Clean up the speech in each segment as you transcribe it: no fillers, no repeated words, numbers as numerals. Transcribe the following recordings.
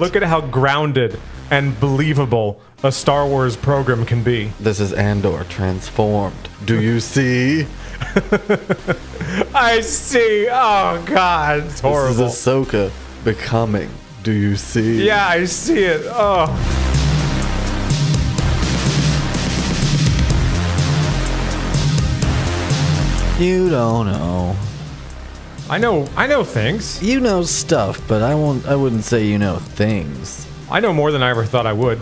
Look at how grounded and believable a Star Wars program can be. This is Andor transformed. Do you see? I see. Oh, God. It's horrible. This is Ahsoka becoming. Do you see? Yeah, I see it. Oh. You don't know. I know things. You know stuff, but I wouldn't say you know things. I know more than I ever thought I would.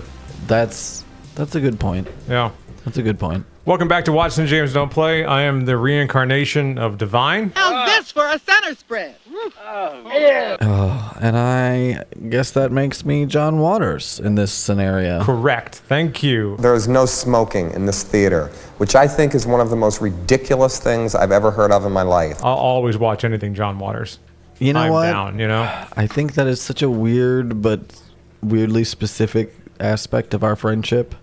That's a good point. Yeah. That's a good point. Welcome back to Watson James Don't Play. I am the reincarnation of Divine. How's this for a center spread? Oh, and I guess that makes me John Waters in this scenario. Correct. Thank you. There is no smoking in this theater, which I think is one of the most ridiculous things I've ever heard of in my life. I'll always watch anything John Waters. You know I'm what? down, you know? I think that is such a weird but weirdly specific aspect of our friendship.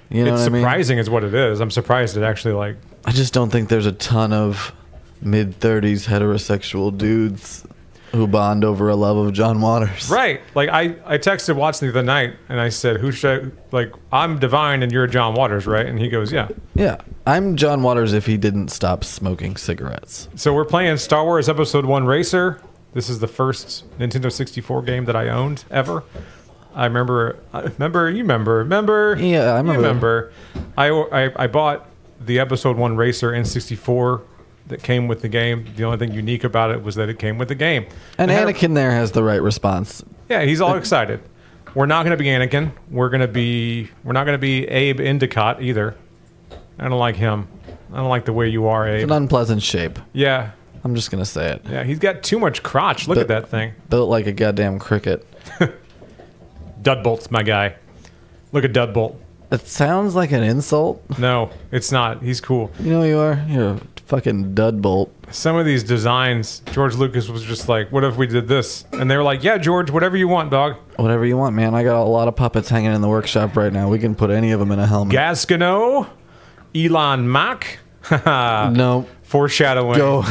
You know It's what I mean? surprising is what it is. I'm surprised it actually, like... I just don't think there's a ton of mid-30s heterosexual dudes who bond over a love of John Waters. Right. Like, I texted Watson the other night, and I said, who should I... Like, I'm Divine, and you're John Waters, right? And he goes, yeah. Yeah. I'm John Waters if he didn't stop smoking cigarettes. So we're playing Star Wars Episode 1 Racer. This is the first Nintendo 64 game that I owned, ever. I remember. Yeah, I remember. I bought the Episode 1 Racer N64 that came with the game. The only thing unique about it was that it came with the game. And Anakin there has the right response. Yeah, he's all excited. We're not going to be Anakin. We're not going to be Abe Endicott either. I don't like him. I don't like the way you are, Abe. It's an unpleasant shape. Yeah. I'm just going to say it. Yeah, he's got too much crotch. Look at that thing. Built like a goddamn cricket. Dudbolt's my guy. Look at Dudbolt. It sounds like an insult. No, it's not. He's cool. You know who you are? You're a fucking dudbolt. Some of these designs, George Lucas was just like, what if we did this? And they were like, yeah, George, whatever you want, dog. Whatever you want, man. I got a lot of puppets hanging in the workshop right now. We can put any of them in a helmet. Gascano, Elon Mack. No. Foreshadowing. Go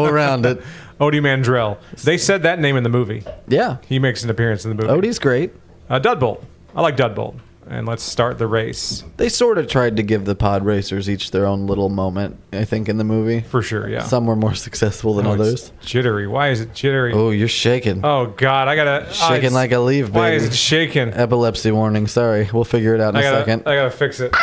around it. Odie Mandrell. They said that name in the movie. Yeah. He makes an appearance in the movie. Odie's great. Dudbolt. I like Dudbolt. And let's start the race. They sort of tried to give the pod racers each their own little moment, I think, in the movie. For sure, yeah. Some were more successful than others. It's jittery. Why is it jittery? Oh, you're shaking. Oh, God. I got to... Shaking like a leaf, baby. Why is it shaking? Epilepsy warning. Sorry. We'll figure it out in a second. I got to fix it.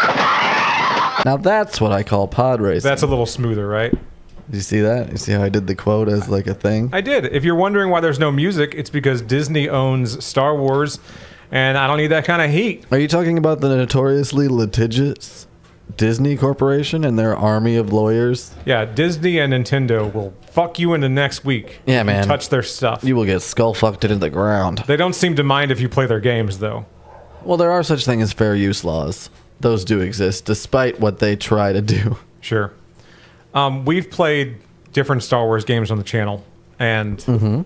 Now that's what I call pod racing. That's a little smoother, right? Did you see that? You see how I did the quote as like a thing? I did. If you're wondering why there's no music, it's because Disney owns Star Wars, and I don't need that kind of heat. Are you talking about the notoriously litigious Disney Corporation and their army of lawyers? Yeah, Disney and Nintendo will fuck you into next week. Yeah, if man. You touch their stuff. You will get skull fucked into the ground. They don't seem to mind if you play their games, though. Well, there are such things as fair use laws. Those do exist, despite what they try to do. Sure. We've played different Star Wars games on the channel, and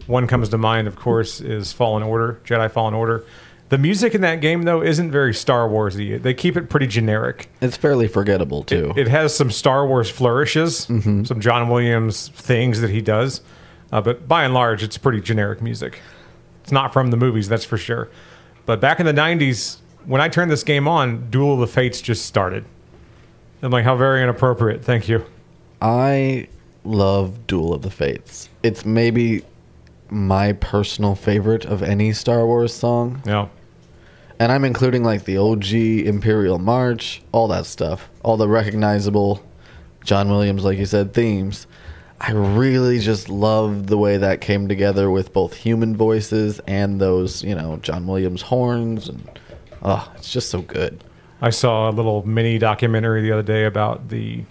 one comes to mind, of course, is Fallen Order, Jedi Fallen Order. The music in that game, though, isn't very Star Wars-y. They keep it pretty generic. It's fairly forgettable, too. It has some Star Wars flourishes, some John Williams things that he does, but by and large, it's pretty generic music. It's not from the movies, that's for sure. But back in the 90s, when I turned this game on, Duel of the Fates just started. I'm like, how very inappropriate. Thank you. I love Duel of the Fates. It's maybe my personal favorite of any Star Wars song. Yeah. And I'm including like the OG Imperial March, all that stuff. All the recognizable John Williams, like you said, themes. I really just love the way that came together with both human voices and those, you know, John Williams horns. And oh, it's just so good. I saw a little mini documentary the other day about the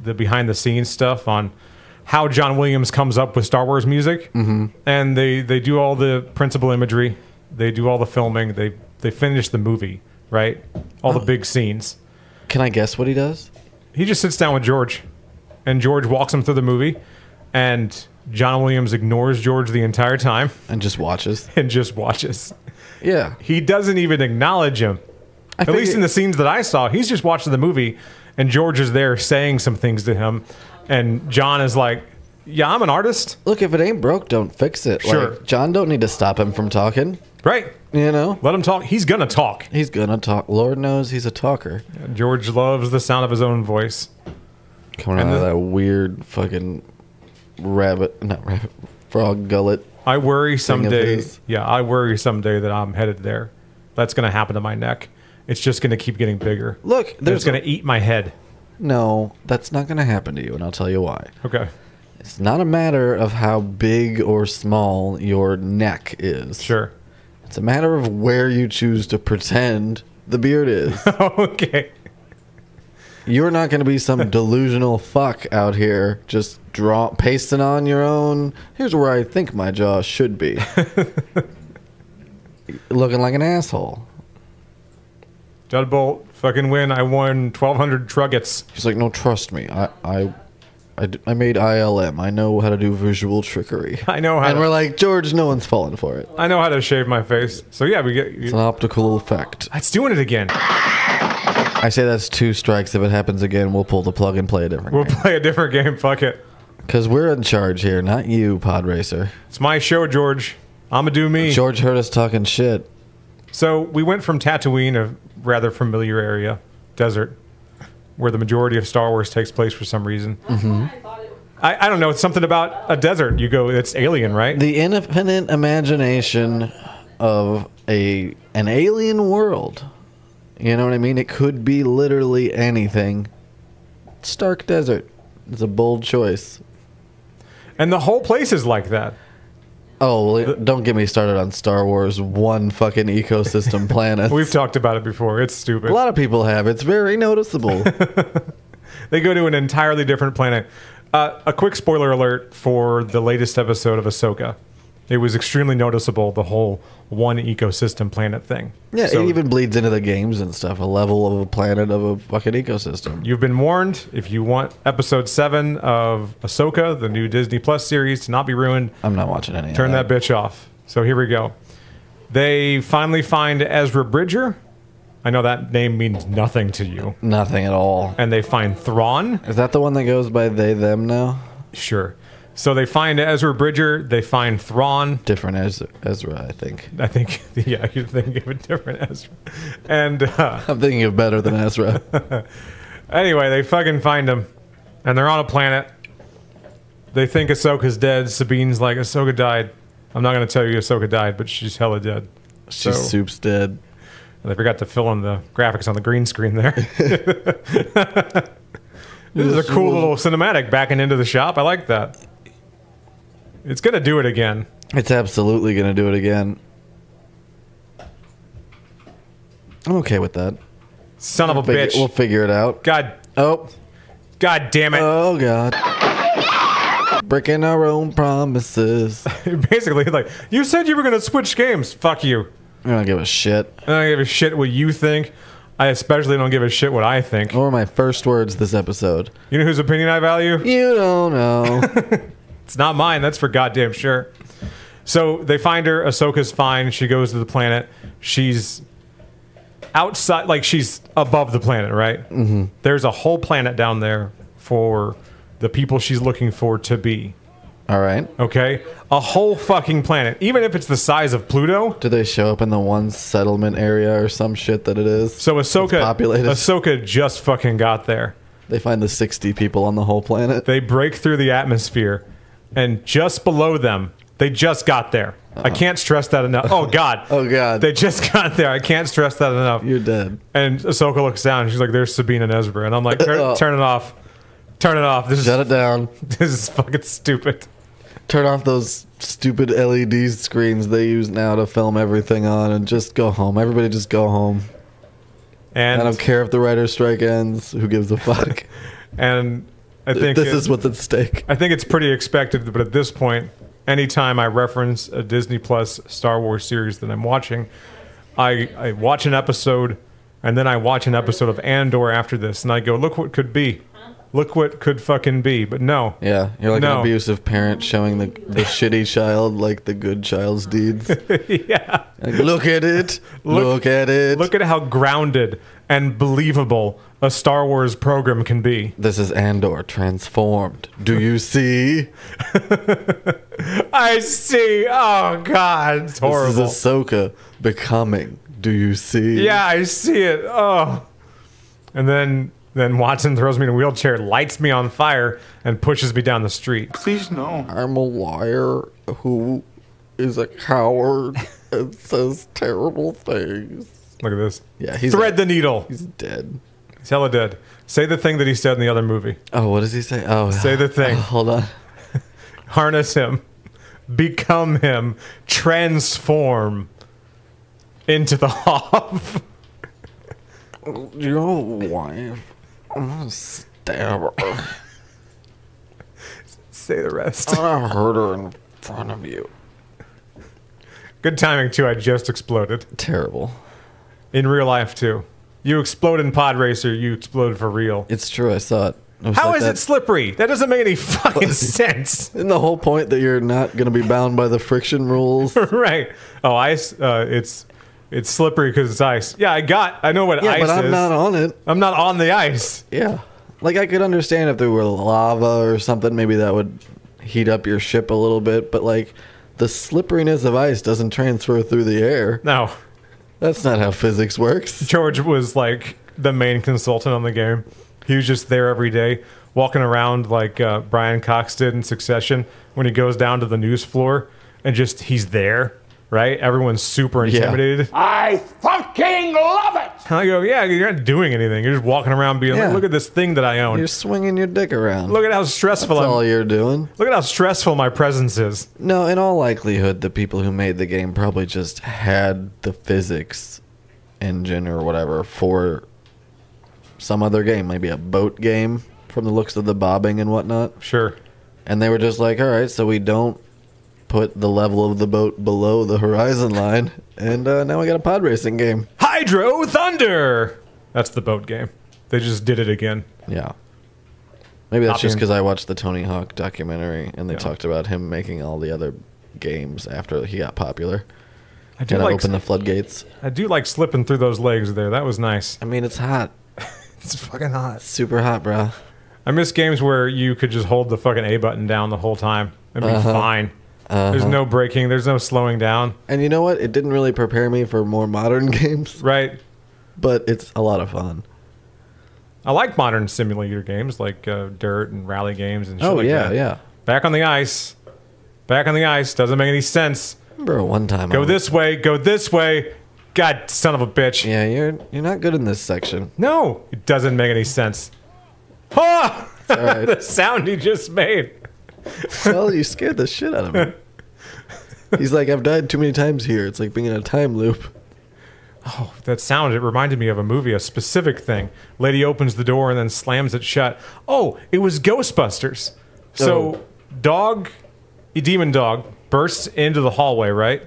behind the scenes stuff on how John Williams comes up with Star Wars music. And they do all the principal imagery. They do all the filming. They finish the movie, right? All the big scenes. Can I guess what he does? He just sits down with George, and George walks him through the movie, and John Williams ignores George the entire time. And just watches. And just watches. Yeah. He doesn't even acknowledge him. At least in the scenes that I saw, he's just watching the movie, and George is there saying some things to him, and John is like, Yeah, I'm an artist. Look, if it ain't broke, don't fix it. Sure. Like, John don't need to stop him from talking. Right. You know? Let him talk. He's going to talk. He's gonna talk. Lord knows he's a talker. George loves the sound of his own voice. Coming out of that weird fucking frog gullet. I worry someday. his. Yeah, I worry someday that I'm headed there. That's going to happen to my neck. It's just going to keep getting bigger. Look, It's there's going to eat my head. No, that's not gonna happen to you, and I'll tell you why. Okay. It's not a matter of how big or small your neck is. Sure. It's a matter of where you choose to pretend the beard is. Okay. You're not going to be some delusional fuck out here just pasting on your own. Here's where I think my jaw should be. Looking like an asshole. Judd Bolt, fucking win. I won 1,200 truggets. He's like, no, trust me. I made ILM. I know how to do visual trickery. I know how And to, we're like, George, no one's falling for it. I know how to shave my face. So yeah, It's an optical effect. it's doing it again. I say that's 2 strikes. If it happens again, we'll pull the plug and play a different We'll game. play a different game. Fuck it. Because we're in charge here, not you, pod racer. It's my show, George. I'ma do me. George heard us talking shit. So we went from Tatooine, a rather familiar area, desert, where the majority of Star Wars takes place for some reason. Mm-hmm. I don't know. It's something about a desert. You go, it's alien, right? The infinite imagination of an alien world. You know what I mean? It could be literally anything. Stark Desert is a bold choice. And the whole place is like that. Oh, well, don't get me started on Star Wars. One fucking ecosystem planet. We've talked about it before. It's stupid. A lot of people have. It's very noticeable. They go to an entirely different planet. A quick spoiler alert for the latest episode of Ahsoka. It was extremely noticeable, the whole one ecosystem planet thing. Yeah, So it even bleeds into the games and stuff. A level of a planet of a fucking ecosystem. you've been warned. If you want episode 7 of Ahsoka, the new Disney Plus series, to not be ruined, I'm not watching any turn of that bitch off. So here we go. They finally find Ezra Bridger. I know that name means nothing to you. Nothing at all. And they find Thrawn. Is that the one that goes by they, them now? Sure. So they find Ezra Bridger. They find Thrawn. Different Ezra, I think. I think, yeah, you're thinking of a different Ezra. And I'm thinking of better than Ezra. anyway, they fucking find him. And they're on a planet. They think Ahsoka's dead. Sabine's like, Ahsoka died. I'm not going to tell you Ahsoka died, but she's hella dead. She's soup's dead. And they forgot to fill in the graphics on the green screen there. This is a cool little cinematic backing into the shop. I like that. It's going to do it again. It's absolutely going to do it again. I'm okay with that. Son of a bitch. We'll figure it out. God Oh. God damn it. Oh, God. Breaking our own promises. Basically, like, you said you were going to switch games. Fuck you. I don't give a shit. I don't give a shit what you think. I especially don't give a shit what I think. What were my first words this episode? You know whose opinion I value? You don't know. It's not mine. That's for goddamn sure. So they find her. Ahsoka's fine. She goes to the planet. She's outside, like she's above the planet, right? Mm-hmm. There's a whole planet down there for the people she's looking for to be. All right. Okay? A whole fucking planet. Even if it's the size of Pluto. Do they show up in the one settlement area or some shit that it is? So populated. Ahsoka just fucking got there. They find the 60 people on the whole planet. They break through the atmosphere, and just below them, they just got there. I can't stress that enough. Oh, God. Oh, God. They just got there. I can't stress that enough. You're dead. And Ahsoka looks down, and she's like, there's Sabine and Ezra. And I'm like, turn it off. Turn it off. Shut it down. This is fucking stupid. Turn off those stupid LED screens they use now to film everything on and just go home. Everybody just go home. And I don't care if the writer's strike ends. Who gives a fuck? And I think This is what's at stake. I think it's pretty expected, but at this point, anytime I reference a Disney Plus Star Wars series that I'm watching, I watch an episode, and then I watch an episode of Andor after this, and I go, look what could be. Look what could fucking be. But no. Yeah, you're like No. an abusive parent showing the shitty child like the good child's deeds. Yeah. Like, look at it. Look at it. Look at how grounded and believable a Star Wars program can be. This is Andor transformed. Do you see? I see. Oh, God. It's horrible. This is Ahsoka becoming. Do you see? Yeah, I see it. Oh. And then Watson throws me in a wheelchair, lights me on fire, and pushes me down the street. Please, no. I'm a liar who is a coward and says terrible things. Look at this. Yeah, he's Thread the needle. He's dead. He's hella dead. Say the thing that he said in the other movie. Oh, what does he say? Oh, Say the thing. Hold on. Harness him. Become him. Transform into the Hoff. Your wife. I'm gonna stab her. Say the rest. I'm gonna hurt her in front of you. Good timing, too. I just exploded. Terrible. In real life, too. You explode in Pod Racer, you exploded for real. It's true. I saw it. How is it slippery? That doesn't make any fucking sense. Isn't the whole point that you're not going to be bound by the friction rules? Right. Oh, ice. It's slippery because it's ice. Yeah, I know what ice is. Yeah, but I'm not on it. I'm not on the ice. Yeah. Like, I could understand if there were lava or something. Maybe that would heat up your ship a little bit. But, like, the slipperiness of ice doesn't transfer through the air. No. That's not how physics works. George was like the main consultant on the game. He was just there every day, walking around like Brian Cox did in Succession when he goes down to the news floor and just he's there, right? Everyone's super intimidated. I fucking love it! And I go, yeah, you're not doing anything. You're just walking around being like, look at this thing that I own. You're swinging your dick around. Look at how stressful That's all you're doing. Look at how stressful my presence is. No, in all likelihood, the people who made the game probably just had the physics engine or whatever for some other game, maybe a boat game from the looks of the bobbing and whatnot. Sure. And they were just like, all right, so we don't put the level of the boat below the horizon line, and now we got a pod racing game. Hydro Thunder! That's the boat game. They just did it again. Yeah. Maybe that's Not just being- because I watched the Tony Hawk documentary, and they Yeah. talked about him making all the other games after he got popular. I do Kind of like open the floodgates. I do like slipping through those legs there. That was nice. I mean, it's hot. It's fucking hot. Super hot, bro. I miss games where you could just hold the fucking A button down the whole time and be fine. There's no braking. There's no slowing down. And you know what? It didn't really prepare me for more modern games, Right. but it's a lot of fun. I like modern simulator games like dirt and rally games and shit Oh, like yeah, that. yeah. Back on the ice. Back on the ice. Doesn't make any sense. Remember one time Go this way. Go this way. God, son of a bitch. Yeah, you're not good in this section. No, it doesn't make any sense. Ah! all right. The sound he just made. Well, you scared the shit out of me. He's like, I've died too many times here. It's like being in a time loop. That sound, it reminded me of a movie, a specific thing. Lady opens the door and then slams it shut. Oh, it was Ghostbusters. So, a demon dog, bursts into the hallway, right?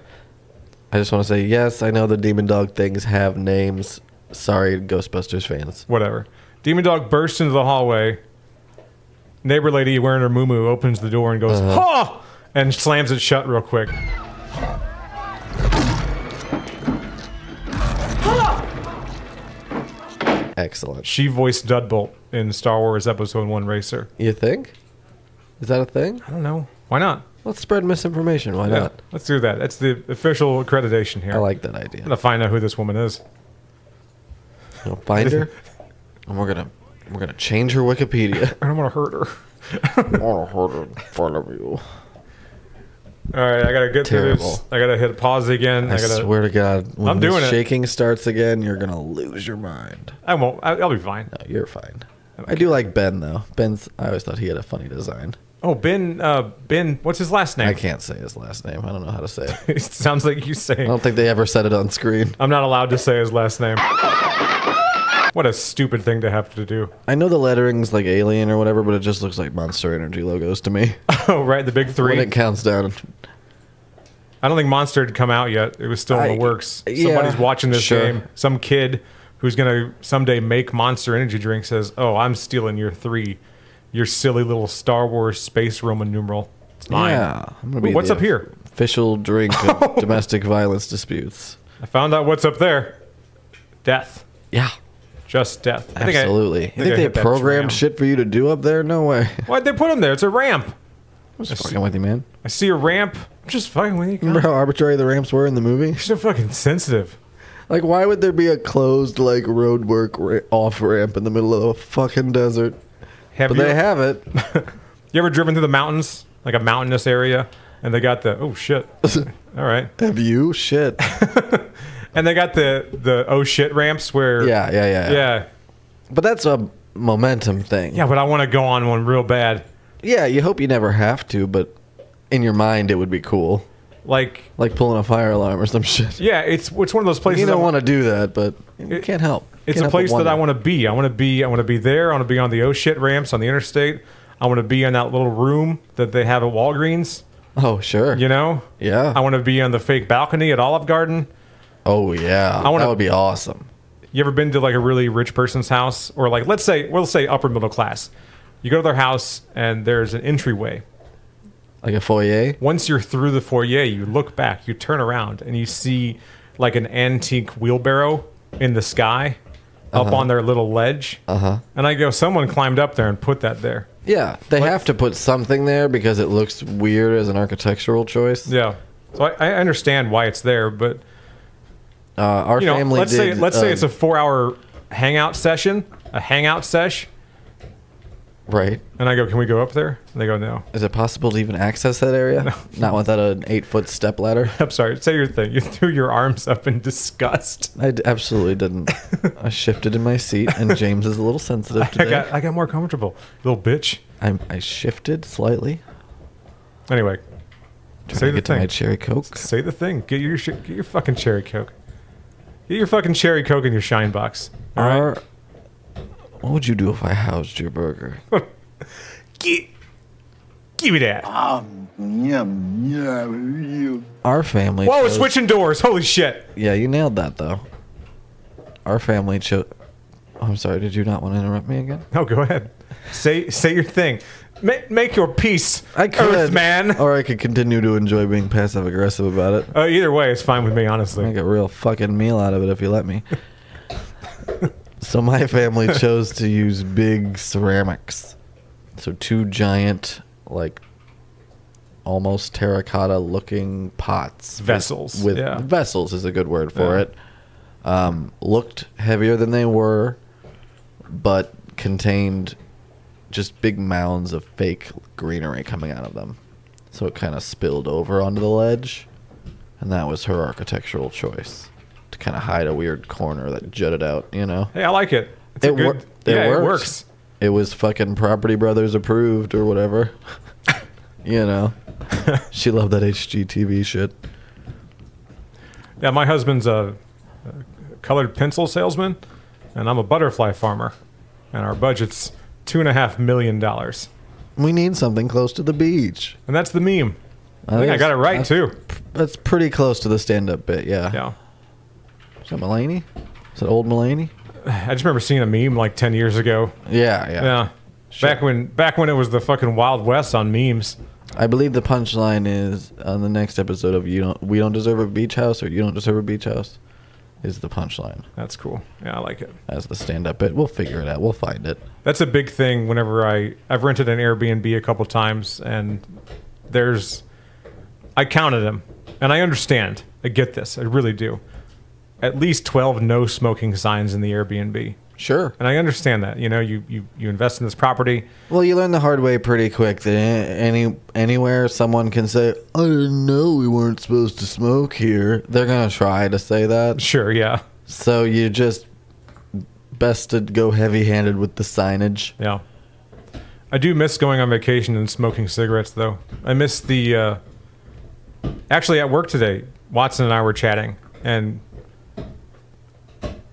I just want to say, yes, I know the demon dog things have names. Sorry, Ghostbusters fans. Whatever. Demon dog bursts into the hallway. Neighbor lady wearing her muumuu opens the door and goes, "Ha!" and slams it shut real quick. Excellent. She voiced Dudbolt in Star Wars Episode 1 Racer. You think? Is that a thing? I don't know. Why not? Let's spread misinformation. Why Yeah, not? let's do that. That's the official accreditation here. I like that idea. I'm gonna find out who this woman is. You'll find her, and we're gonna change her Wikipedia. I don't want to hurt her. I want to hurt her in front of you. All right, I gotta get through Terrible. this. I gotta hit pause again. I gotta. swear to God, when I'm this doing it. shaking starts again, you're gonna lose your mind. I won't. I'll be fine. No, you're fine. I do like Ben though. I always thought he had a funny design. Oh, Ben. Ben. What's his last name? I can't say his last name. I don't know how to say it. It sounds like you I say. don't think they ever said it on screen. I'm not allowed to say his last name. What a stupid thing to have to do. I know the lettering's like alien or whatever, but it just looks like Monster Energy logos to me. Oh, right, the big When three. it counts down. I don't think Monster had come out yet. It was still in the works. yeah, Somebody's watching this sure. game. Some kid who's gonna someday make Monster Energy drink says, "Oh, I'm stealing your 3 your silly little Star Wars space Roman numeral. It's mine. Yeah. I'm gonna be What's the up here? Official drink of domestic violence disputes. I found out what's up there. Death. Yeah. Just death. Absolutely. You think they hit that programmed tram. shit for you to do up there? No way. Why'd they put him there? It's a ramp. I'm just fucking with you, man. I see a ramp. I'm just fucking with you. Remember how arbitrary the ramps were in the movie? You're so fucking sensitive. Like, why would there be a closed, like, road work off ramp in the middle of a fucking desert? But they have it. You ever driven through the mountains? Like a mountainous area? And they got the, oh shit. All right. Have you? Shit. And they got the oh shit ramps where. Yeah. But that's a momentum thing. Yeah, but I want to go on one real bad. Yeah, you hope you never have to, but in your mind it would be cool. Like pulling a fire alarm or some shit. Yeah, it's one of those places. You don't want to do that, but you can't help. It's a place that I want to be. I want to be there. I want to be on the oh shit ramps on the interstate. I want to be in that little room that they have at Walgreens. Oh, sure. You know? Yeah. I want to be on the fake balcony at Olive Garden. Oh, yeah. That would be awesome. You ever been to like a really rich person's house? Or like, let's say upper middle class. You go to their house and there's an entryway. Like a foyer? Once you're through the foyer, you look back, you turn around, and you see like an antique wheelbarrow in the sky up on their little ledge. And I go, someone climbed up there and put that there. Yeah, they have to put something there because it looks weird as an architectural choice. Yeah. So I understand why it's there, but our family let's say it's a 4-hour hangout session, a hangout sesh. Right. And I go, can we go up there? And they go, no. Is it possible to even access that area? No. Not without an 8-foot step ladder? I'm sorry. Say your thing. You threw your arms up in disgust. I absolutely didn't. I shifted in my seat, and James is a little sensitive today. I got more comfortable. Little bitch. I shifted slightly. Anyway. Say the thing. My cherry Coke. Say the thing. Get your fucking cherry Coke. Get your fucking cherry Coke in your shine box. All right? What would you do if I housed your burger? Give me that. Our family. Whoa, switching doors. Holy shit. Yeah, you nailed that, though. Our family chose. Oh, I'm sorry. Did you not want to interrupt me again? No, go ahead. Say your thing. Make your peace, I could, Earthman. Or I could continue to enjoy being passive aggressive about it. Either way, it's fine with me, honestly. Make a real fucking meal out of it if you let me. So my family chose to use big ceramics. So 2 giant, like, almost terracotta-looking pots. Vessels. Vessels is a good word for it. Looked heavier than they were, but contained just big mounds of fake greenery coming out of them. So it kind of spilled over onto the ledge, and that was her architectural choice. To kind of hide a weird corner that jutted out, you know? Hey, I like it. It works. It was fucking Property Brothers approved or whatever. You know? She loved that HGTV shit. Yeah, my husband's a colored pencil salesman, and I'm a butterfly farmer. And our budget's $2.5 million. We need something close to the beach. And that's the meme. I think I got it right, too. That's pretty close to the stand-up bit, yeah. Yeah. Is that Mulaney? Is that old Mulaney? I just remember seeing a meme like 10 years ago. Yeah. Sure. Back when it was the fucking Wild West on memes. I believe the punchline is on the next episode of We Don't Deserve a Beach House or You Don't Deserve a Beach House is the punchline. That's cool. Yeah, I like it. As the stand-up bit. We'll figure it out. We'll find it. That's a big thing whenever I've rented an Airbnb a couple times, and I counted them, and I understand. I get this. I really do. At least 12 no smoking signs in the Airbnb. Sure. And I understand that. You know, you invest in this property. Well, you learn the hard way pretty quick that anywhere someone can say, I didn't know we weren't supposed to smoke here. They're going to try to say that. Sure, yeah. So you just best to go heavy-handed with the signage. Yeah. I do miss going on vacation and smoking cigarettes, though. I miss the... Actually, at work today, Watson and I were chatting, and...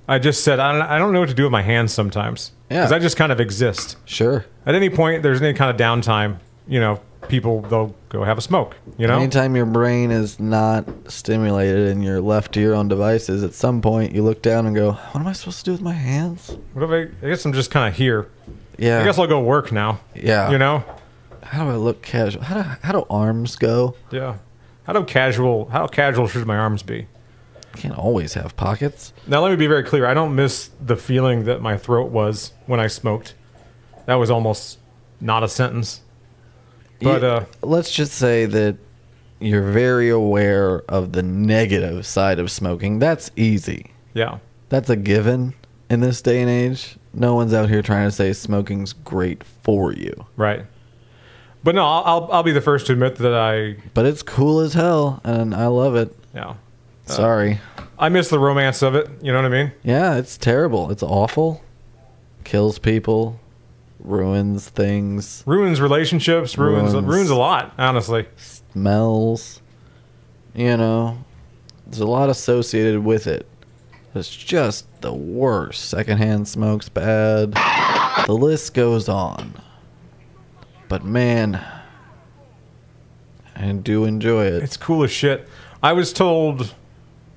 I just said, I don't know what to do with my hands sometimes. Yeah. Because I just kind of exist. Sure. At any point, there's any kind of downtime, you know, they'll go have a smoke, you know? Anytime your brain is not stimulated and you're left to your own devices, at some point you look down and go, what am I supposed to do with my hands? I guess I'm just kind of here. Yeah. I guess I'll go work now. Yeah. You know? How do I look casual? How do arms go? Yeah. How casual should my arms be? Can't always have pockets. Now, let me be very clear. I don't miss the feeling that my throat was when I smoked. That was almost not a sentence. But let's just say that you're very aware of the negative side of smoking. That's easy. yeah. That's a given in this day and age. No one's out here trying to say smoking's great for you. Right. But no, I'll be the first to admit that But it's cool as hell, and I love it. yeah. Sorry. I miss the romance of it. You know what I mean? Yeah, it's terrible. It's awful. Kills people. Ruins things. Ruins relationships. Ruins a lot, honestly. Smells. You know, there's a lot associated with it. It's just the worst. Secondhand smoke's bad. The list goes on. But man, I do enjoy it. It's cool as shit. I was told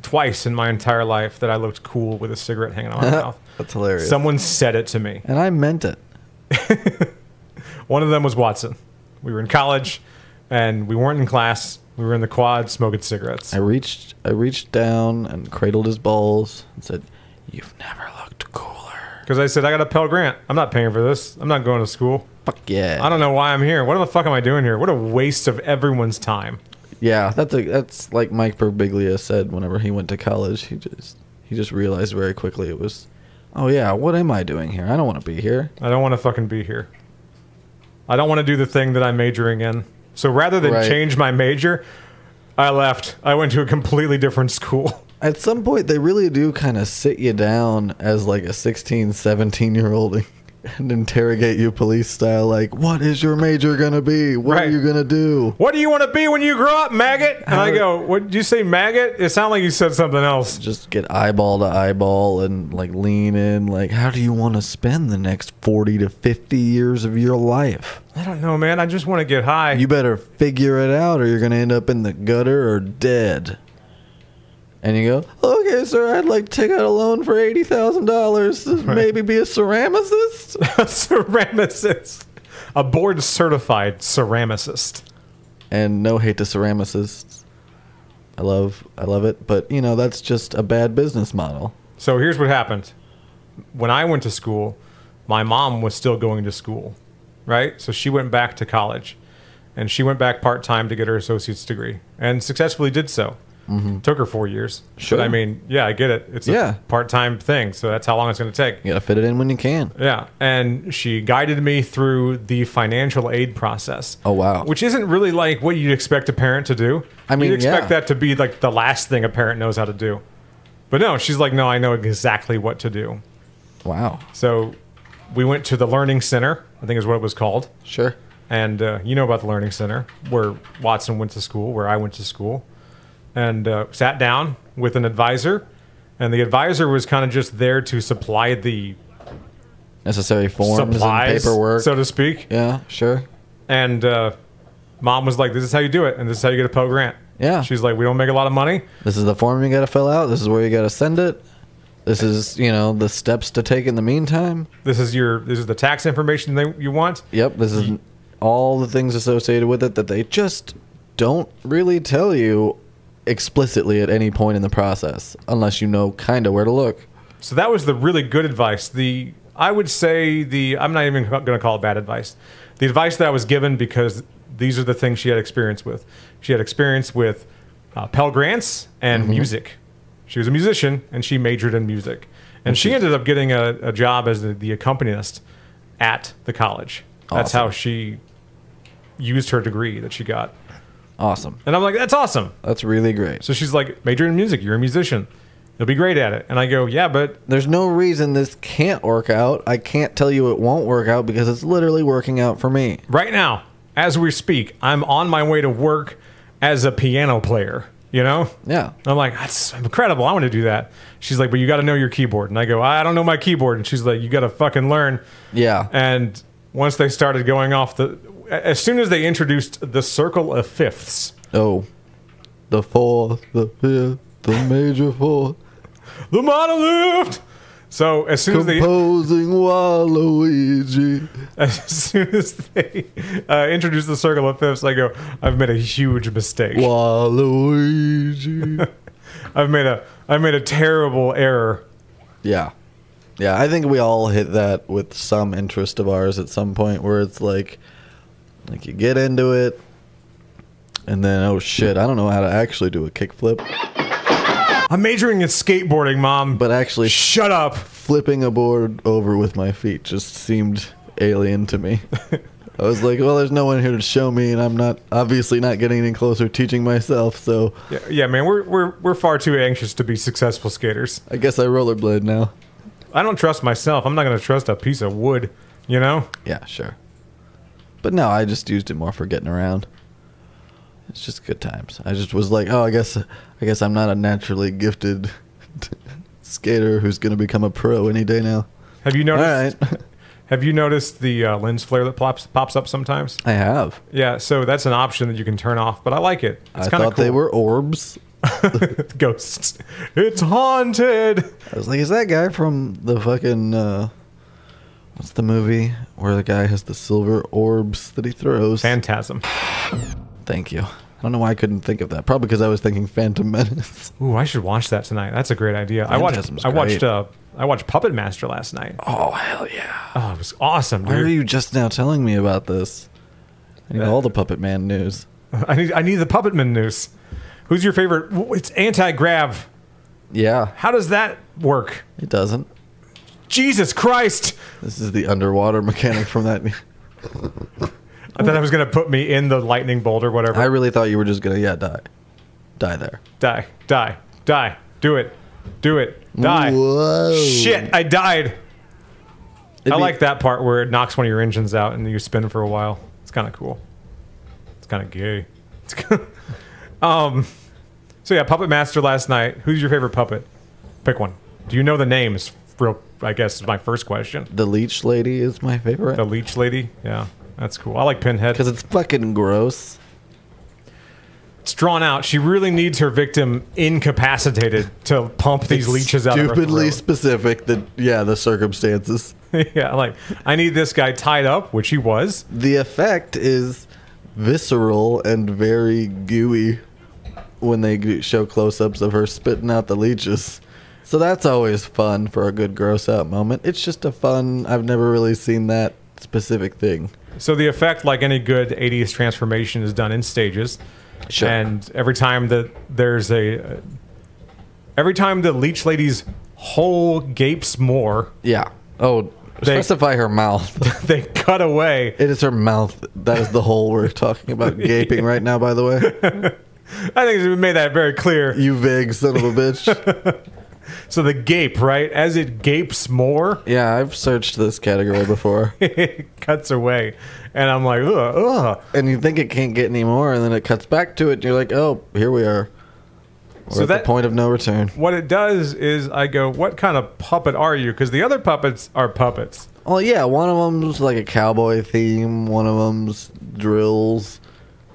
twice in my entire life that I looked cool with a cigarette hanging out of my mouth. That's hilarious. Someone said it to me. And I meant it. One of them was Watson. We were in college, and we weren't in class. We were in the quad smoking cigarettes. I reached down and cradled his balls and said, "You've never looked cooler." Because I said, I got a Pell Grant. I'm not paying for this. I'm not going to school. Fuck yeah. I don't know why I'm here. What the fuck am I doing here? What a waste of everyone's time. Yeah, that's like Mike Birbiglia said whenever he went to college. He just realized very quickly it was, oh yeah, what am I doing here? I don't want to be here. I don't want to fucking be here. I don't want to do the thing that I'm majoring in. So rather than change my major, I left. I went to a completely different school. At some point, they really do kind of sit you down as like a 16, 17-year-old and interrogate you police style, like, what is your major going to be? What are you going to do? What do you want to be when you grow up, maggot? And I go, what did you say, maggot? It sounded like you said something else. Just get eyeball to eyeball and like lean in, like, how do you want to spend the next 40 to 50 years of your life? I don't know, man. I just want to get high. You better figure it out or you're going to end up in the gutter or dead. And you go, okay, sir, I'd like to take out a loan for $80,000. Maybe be a ceramicist? A ceramicist. A board-certified ceramicist. And no hate to ceramicists. I love it. But, you know, that's just a bad business model. So here's what happened. When I went to school, my mom was still going to school, right? So she went back to college. And she went back part-time to get her associate's degree. And successfully did so. Mm-hmm. Took her 4 years. Sure. But I mean, yeah, I get it. It's a part-time thing, so that's how long it's going to take. You got to fit it in when you can. Yeah. And she guided me through the financial aid process. Oh, wow. Which isn't really like what you'd expect a parent to do. I mean, you'd expect that to be like the last thing a parent knows how to do. But no, she's like, no, I know exactly what to do. Wow. So we went to the Learning Center, I think is what it was called. Sure. And you know about the Learning Center, where Watson went to school, where I went to school. And sat down with an advisor, and the advisor was kind of just there to supply the necessary forms supplies, and paperwork, so to speak. Yeah, sure. And mom was like, "This is how you do it, and this is how you get a Pell Grant." Yeah. She's like, "We don't make a lot of money. This is the form you got to fill out. This is where you got to send it. This is, you know, the steps to take in the meantime. This is the tax information that you want." Yep. This is all the things associated with it that they just don't really tell you explicitly at any point in the process, unless you know kind of where to look. So that was the really good advice. I'm not even going to call it bad advice. The advice that I was given, because these are the things she had experience with. She had experience with Pell Grants and music. She was a musician, and she majored in music. And she ended up getting a job as the accompanist at the college. That's Awesome. how she used her degree that she got. Awesome. And I'm like, that's awesome. That's really great. So she's like, major in music. You're a musician. You'll be great at it. And I go, yeah, but There's no reason this can't work out. I can't tell you it won't work out because it's literally working out for me. right now, as we speak, I'm on my way to work as a piano player, you know? Yeah. I'm like, that's incredible. I want to do that. She's like, but you got to know your keyboard. And I go, I don't know my keyboard. And she's like, you got to fucking learn. Yeah. And once they started going off as soon as they introduced the circle of fifths. Oh. The fourth, the fifth, the major fourth. The monolith! So as soon Composing Waluigi. as soon as they introduce the circle of fifths, I go, I've made a huge mistake. Waluigi. I've made a terrible error. Yeah. Yeah, I think we all hit that with some interest of ours at some point where it's like you get into it and then, oh shit, I don't know how to actually do a kickflip. I'm majoring in skateboarding, Mom. But actually Shut up. flipping a board over with my feet just seemed alien to me. I was like, well, there's no one here to show me, and I'm obviously not getting any closer teaching myself, so Yeah, man, we're far too anxious to be successful skaters. I guess I rollerblade now. I don't trust myself. I'm not going to trust a piece of wood, you know? Yeah, sure. But no, I just used it more for getting around. It's just good times. I just was like, oh, I guess I'm not a naturally gifted skater who's going to become a pro any day now. Have you noticed? All right. Have you noticed the lens flare that pops up sometimes? I have. Yeah, so that's an option that you can turn off, but I like it. It's I kind of thought cool. they were orbs. Ghosts. It's haunted. I was like, is that guy from the fucking what's the movie where the guy has the silver orbs that he throws? Phantasm. Thank you. I don't know why I couldn't think of that. Probably because I was thinking Phantom Menace. Ooh, I should watch that tonight. That's a great idea. Phantasm's I watched great. Puppet Master last night. Oh, hell yeah. Oh, it was awesome, Why are dude. you just now telling me about this? I need all the Puppet Man news. I need the Puppetman news. Who's your favorite? It's anti-grav. Yeah, How does that work? it doesn't. Jesus Christ! This is the underwater mechanic from that. I thought that was going to put me in the lightning bolt or whatever. I really thought you were just going to, die. Die there. Die. Do it. Die. Whoa. Shit, I died. It'd I be- like that part where it knocks one of your engines out and you spin for a while. It's kind of cool. It's kind of gay. So yeah, Puppet Master last night. Who's your favorite puppet? Pick one. Do you know the names? I guess is my first question. The Leech Lady is my favorite. The Leech Lady. Yeah, that's cool. I like Pinhead. Because it's fucking gross. It's drawn out. She really needs her victim incapacitated to pump these leeches out of her Stupidly throat. specific the circumstances. Yeah, like I need this guy tied up, which he was. The effect is visceral and very gooey when they show close-ups of her spitting out the leeches. So that's always fun for a good gross out moment. It's just a fun, I've never really seen that specific thing. So the effect, like any good 80s transformation, is done in stages. Sure. And every time that there's every time the Leech Lady's hole gapes more, Yeah. Oh, specify her mouth. they cut away. It is her mouth. That is the hole we're talking about gaping right now, by the way. I think we made that very clear. You vague son of a bitch. So the gape, right? As it gapes more, Yeah, I've searched this category before. it cuts away. And I'm like, ugh. And you think it can't get any more, and then it cuts back to it, and you're like, oh, here we are. We're at the point of no return. What it does is I go, what kind of puppet are you? Because the other puppets are puppets. Well, yeah, one of them's like a cowboy theme. One of them's drills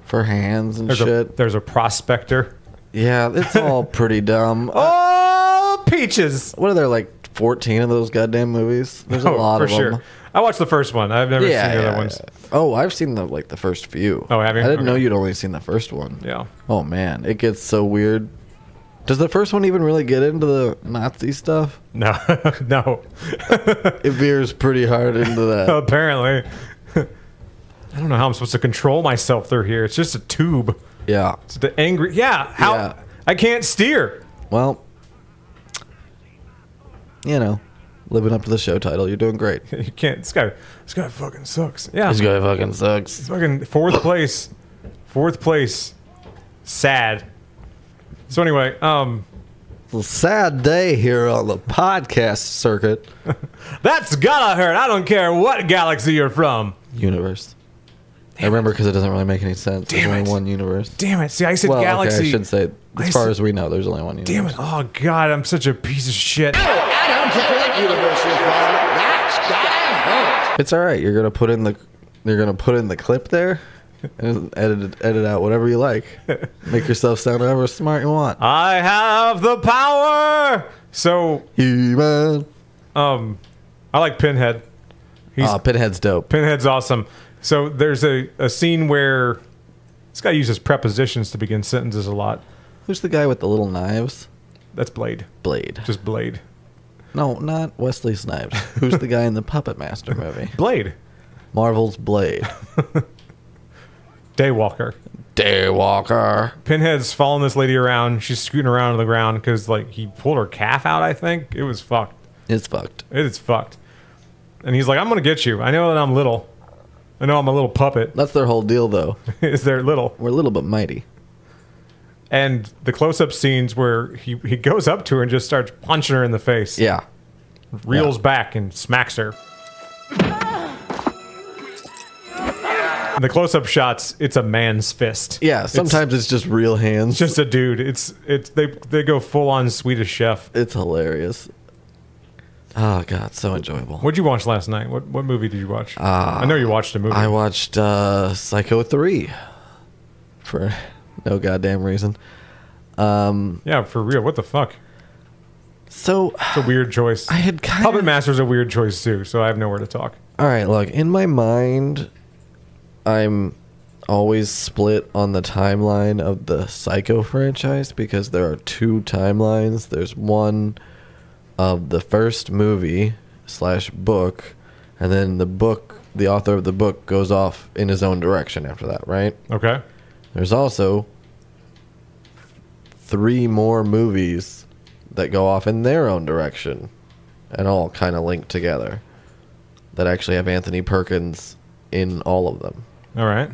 for hands and shit. There's a prospector. Yeah, it's all pretty dumb. Oh, peaches. What are there, like 14 of those goddamn movies? There's a lot for of them. sure. I watched the first one. I've never seen the other ones. Oh, I've seen the first few. Oh, have you? I didn't know Okay. you'd only seen the first one. Yeah. Oh man, it gets so weird. Does the first one even really get into the Nazi stuff? No, no. It veers pretty hard into that. Apparently. I don't know how I'm supposed to control myself through here. It's just a tube. Yeah. It's the angry. Yeah. How? Yeah. I can't steer. Well, you know, living up to the show title, you're doing great. You can't. This guy fucking sucks. Yeah. This guy fucking sucks. It's fucking fourth place. Fourth place. Sad. So anyway, It's a sad day here on the podcast circuit. that's gotta hurt. I don't care what galaxy you're from. Universe. I remember because it doesn't really make any sense. There's Damn only it. one universe. Damn it. See, I said Well, galaxy. okay, I should say, I as far said- as we know, there's only one universe. Damn it. Oh, God. I'm such a piece of shit. I don't care what universe you're from. That's gotta hurt. It's all right. You're gonna put in the clip there, and edit out whatever you like. Make yourself sound however smart you want. I have the power. So, He-Man. I like Pinhead. Pinhead's dope. Pinhead's awesome. So there's a scene where this guy uses prepositions to begin sentences a lot. Who's the guy with the little knives? That's Blade. Blade. Just Blade. No, not Wesley Snipes. Who's the guy in the Puppet Master movie? Blade. Marvel's Blade. Daywalker. Daywalker. Pinhead's following this lady around. She's scooting around on the ground because, like, he pulled her calf out, I think. It was fucked. It's fucked. It's fucked. And he's like, I'm going to get you. I know that I'm little. I know I'm a little puppet. That's their whole deal, though. Is there little? We're little but mighty. And the close-up scenes where he goes up to her and just starts punching her in the face. Yeah. Reels back and smacks her. And the close-up shots, it's a man's fist. Yeah, sometimes it's just real hands. Just a dude. They go full-on Swedish Chef. It's hilarious. Oh, God, so enjoyable. What'd you watch last night? What movie did you watch? I know you watched a movie. I watched Psycho 3 for no goddamn reason. Yeah, for real. What the fuck? So It's a weird choice. I had kind Puppet of... Master's a weird choice, too, so I have nowhere to talk. All right, look, in my mind, I'm always split on the timeline of the Psycho franchise because there are two timelines. There's one of the first movie / book, and then the author of the book goes off in his own direction after that, right? Okay. There's also 3 more movies that go off in their own direction and all kind of linked together that actually have Anthony Perkins in all of them. All right.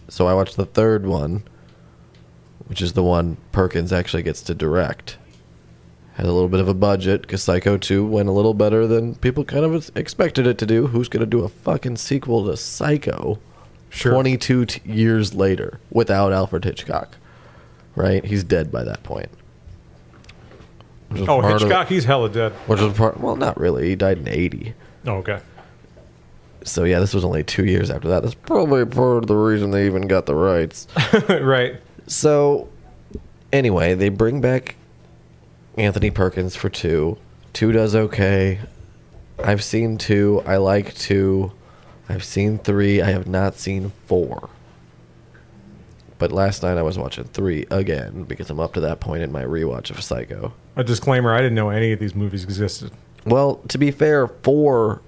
So I watched the third one, which is the one Perkins actually gets to direct. Had a little bit of a budget because Psycho 2 went a little better than people kind of expected it to do. Who's going to do a fucking sequel to Psycho 22 years later without Alfred Hitchcock? Right? He's dead by that point. Oh, Hitchcock, he's hella dead. Which was part, well, not really. He died in 80. Oh, okay. So, yeah, this was only 2 years after that. That's probably part of the reason they even got the rights. Right. So, anyway, they bring back Anthony Perkins for 2. 2 does okay. I've seen 2. I like 2. I've seen 3. I have not seen 4. But last night I was watching 3 again because I'm up to that point in my rewatch of Psycho. A disclaimer, I didn't know any of these movies existed. Well, to be fair, 4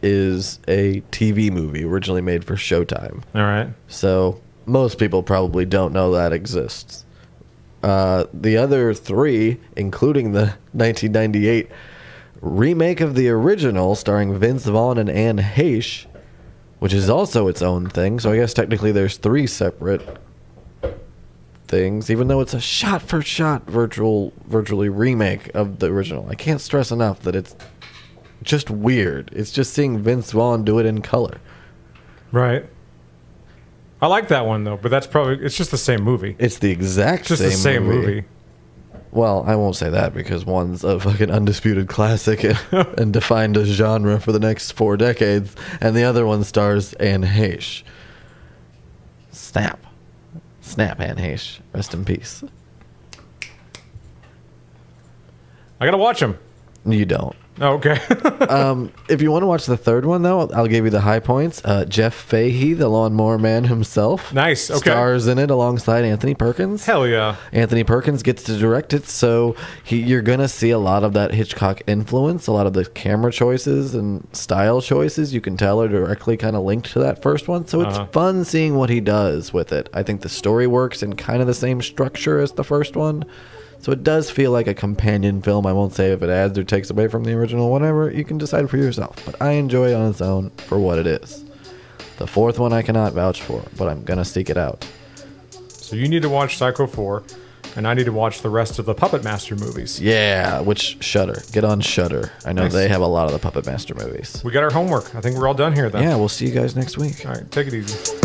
is a TV movie originally made for Showtime. All right. So most people probably don't know that exists. The other 3, including the 1998 remake of the original starring Vince Vaughn and Anne Heche, which is also its own thing. So I guess technically there's 3 separate things, even though it's a shot-for-shot virtually remake of the original. I can't stress enough that it's just weird. It's just seeing Vince Vaughn do it in color. Right. I like that one, though, but it's just the same movie. It's the exact Just the same movie. Well, I won't say that because one's a fucking undisputed classic and defined a genre for the next 4 decades, and the other one stars Anne Heche. Snap, Anne Heche. Rest in peace. I gotta watch them. You don't. Oh, okay. If you want to watch the third one, though, I'll give you the high points. Jeff Fahey, the lawnmower man himself. Nice, okay. Stars in it alongside Anthony Perkins. Hell yeah. Anthony Perkins gets to direct it, so you're going to see a lot of that Hitchcock influence, a lot of the camera choices and style choices you can tell are directly kind of linked to that first one, so it's fun seeing what he does with it. I think the story works in kind of the same structure as the first one. So it does feel like a companion film. I won't say if it adds or takes away from the original, whatever. You can decide for yourself. But I enjoy it on its own for what it is. The fourth one I cannot vouch for, but I'm going to seek it out. So you need to watch Psycho 4, and I need to watch the rest of the Puppet Master movies. Yeah, which Shudder. Get on Shudder. I know Nice. they have a lot of the Puppet Master movies. We got our homework. I think we're all done here, then. Yeah, we'll see you guys next week. All right, take it easy.